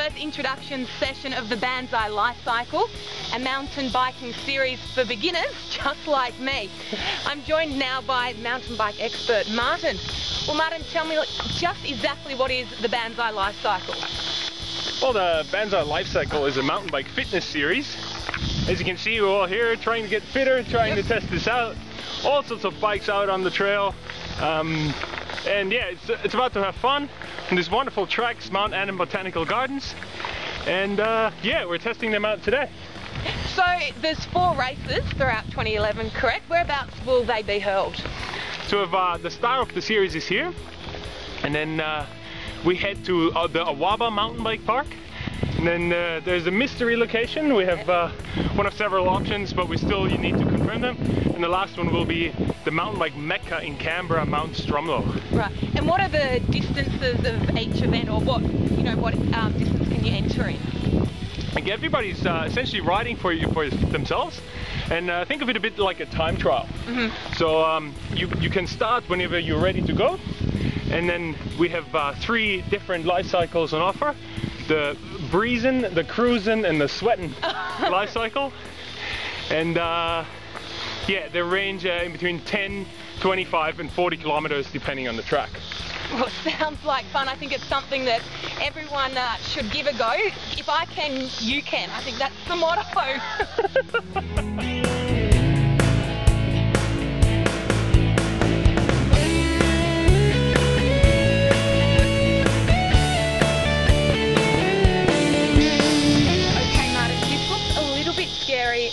first introduction session of the Banzai LifeCycle, a mountain biking series for beginners just like me. I'm joined now by mountain bike expert Martin. Well, Martin, tell me just exactly what is the Banzai LifeCycle? Well, the Banzai LifeCycle is a mountain bike fitness series. As you can see, we're all here trying to get fitter, trying to test this out. All sorts of bikes out on the trail. And yeah, it's about to have fun on these wonderful tracks, Mount Annan Botanic Gardens. And yeah, we're testing them out today. So there's 4 races throughout 2011, correct? Whereabouts will they be held? So the star of the series is here. And then we head to the Awaba mountain bike park. And then there's a mystery location. We have one of several options, but you need to confirm them. And the last one will be the mountain bike mecca in Canberra, Mount Stromlo. Right. And what are the distances of each event, or what distance can you enter in? Like everybody's essentially riding for themselves, and think of it a bit like a time trial. Mm-hmm. So you can start whenever you're ready to go, and then we have 3 different life cycles on offer: the breezing, the cruising, and the sweating life cycle. And yeah, they range in between 10, 25 and 40 kilometers depending on the track. Well, it sounds like fun. I think it's something that everyone should give a go. If I can, you can. I think that's the motto.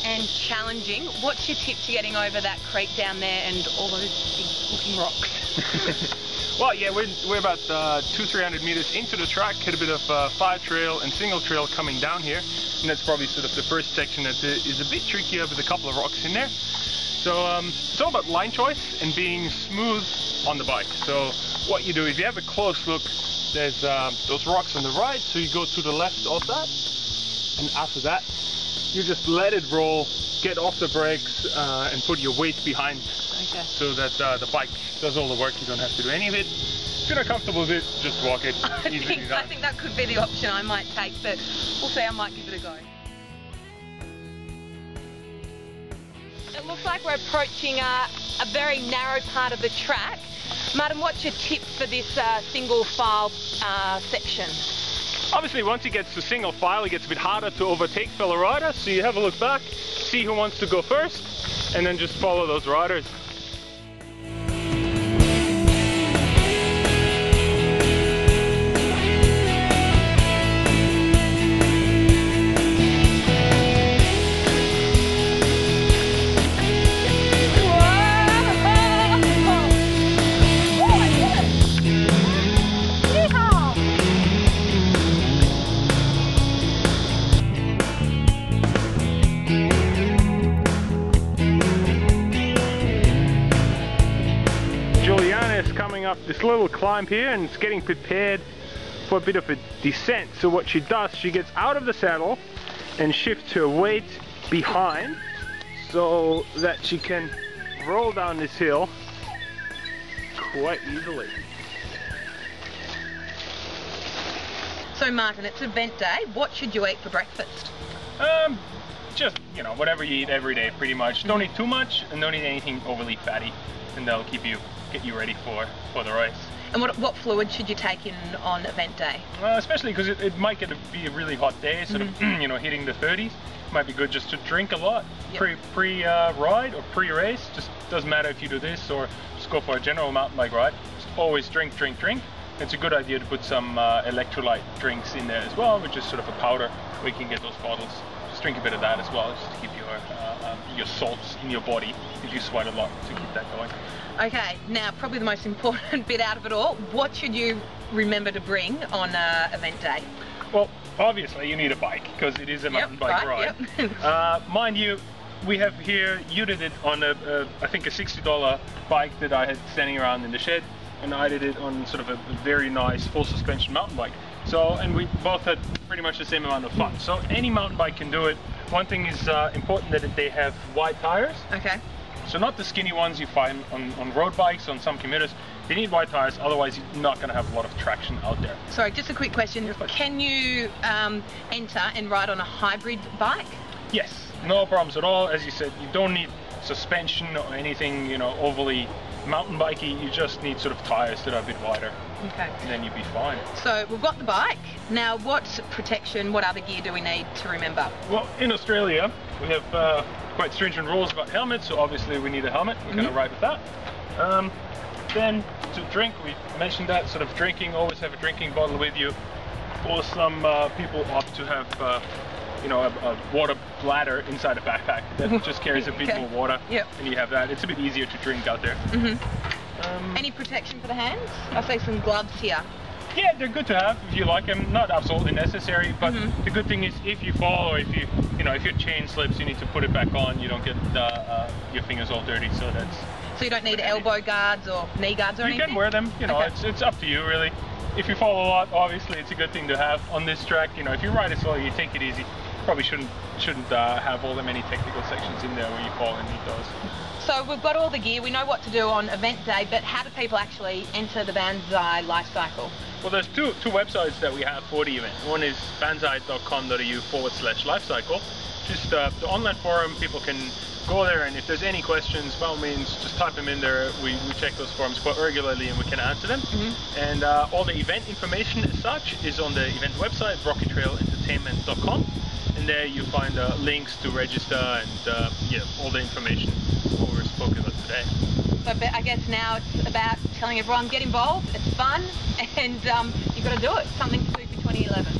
And challenging. What's your tip to getting over that creek down there and all those big looking rocks? Well, yeah, we're about 200-300 meters into the track. Hit a bit of 5 trail and single trail coming down here, and that's probably sort of the first section that is a bit trickier with a couple of rocks in there. So it's all about line choice and being smooth on the bike. So what you do is you have a close look. There's those rocks on the right, so you go to the left of that, and after that you just let it roll, get off the brakes, and put your weight behind, okay, so that the bike does all the work. You don't have to do any of it. If you're not comfortable with it, just walk it. I think that could be the option I might take, but we'll see. I might give it a go. It looks like we're approaching a very narrow part of the track. Martin, what's your tip for this single file section? Obviously, once it gets to single file, it gets a bit harder to overtake fellow riders, so you have a look back, see who wants to go first, and then just follow those riders. Up this little climb here, and it's getting prepared for a bit of a descent. So what she does, she gets out of the saddle and shifts her weight behind so that she can roll down this hill quite easily. So Martin, it's event day. What should you eat for breakfast? Just, whatever you eat every day pretty much. Don't eat too much and don't eat anything overly fatty, and that'll get you ready for the race. And what fluid should you take in on event day? Especially because it might be a really hot day, sort of hitting the 30s. It might be good just to drink a lot. Yep. Pre-ride or pre-race. Just doesn't matter if you do this or just go for a general mountain bike ride. Just always drink. It's a good idea to put some electrolyte drinks in there as well, which is sort of a powder where you can get those bottles. Just drink a bit of that as well, just to keep your salts in your body if you sweat a lot, to keep that going. Okay, now probably the most important bit out of it all, what should you remember to bring on event day? Well, obviously you need a bike, because it is a mountain bike ride. Yep. Mind you, we have here, you did it on I think a $60 bike that I had standing around in the shed, and I did it on sort of a very nice full suspension mountain bike. So, and we both had pretty much the same amount of fun. So any mountain bike can do it. One thing is important, that they have wide tires. Okay. So not the skinny ones you find on road bikes, on some commuters. You need wide tires, otherwise you're not going to have a lot of traction out there. Sorry, just a quick question. Can you enter and ride on a hybrid bike? Yes, no problems at all. As you said, you don't need suspension or anything, you know, overly mountain bikey. You just need sort of tires that are a bit wider. Okay. And then you'll be fine. So we've got the bike. Now what protection, what other gear do we need to remember? Well, in Australia, we have quite stringent rules about helmets, so obviously we need a helmet. We're going to ride with that. Then to drink, we mentioned that, sort of drinking, always have a drinking bottle with you. Or some people opt to have you know, a water bladder inside a backpack that just carries a bit more water. Yep. And you have that. It's a bit easier to drink out there. Any protection for the hands? I see some gloves here. Yeah, they're good to have if you like them. Not absolutely necessary, but the good thing is if you fall or if if your chain slips, you need to put it back on. You don't get your fingers all dirty. So you don't need elbow guards or knee guards or anything? You can wear them. You know, it's up to you really. If you fall a lot, obviously it's a good thing to have on this track. You know, if you ride it slow, you take it easy. Probably shouldn't have all the many technical sections in there where you fall and need those. So we've got all the gear, we know what to do on event day, but how do people actually enter the Banzai LifeCycle? Well, there's two websites that we have for the event. One is banzai.com.au/lifecycle. Just the online forum. People can go there, and if there's any questions, by all means, just type them in there. We check those forums quite regularly and we can answer them. And all the event information as such is on the event website, rockytrailentertainment.com. And there you find links to register and yeah, all the information what we're spoken about today. So I guess now it's about telling everyone, get involved, it's fun, and you've got to do it. Something to do for 2011.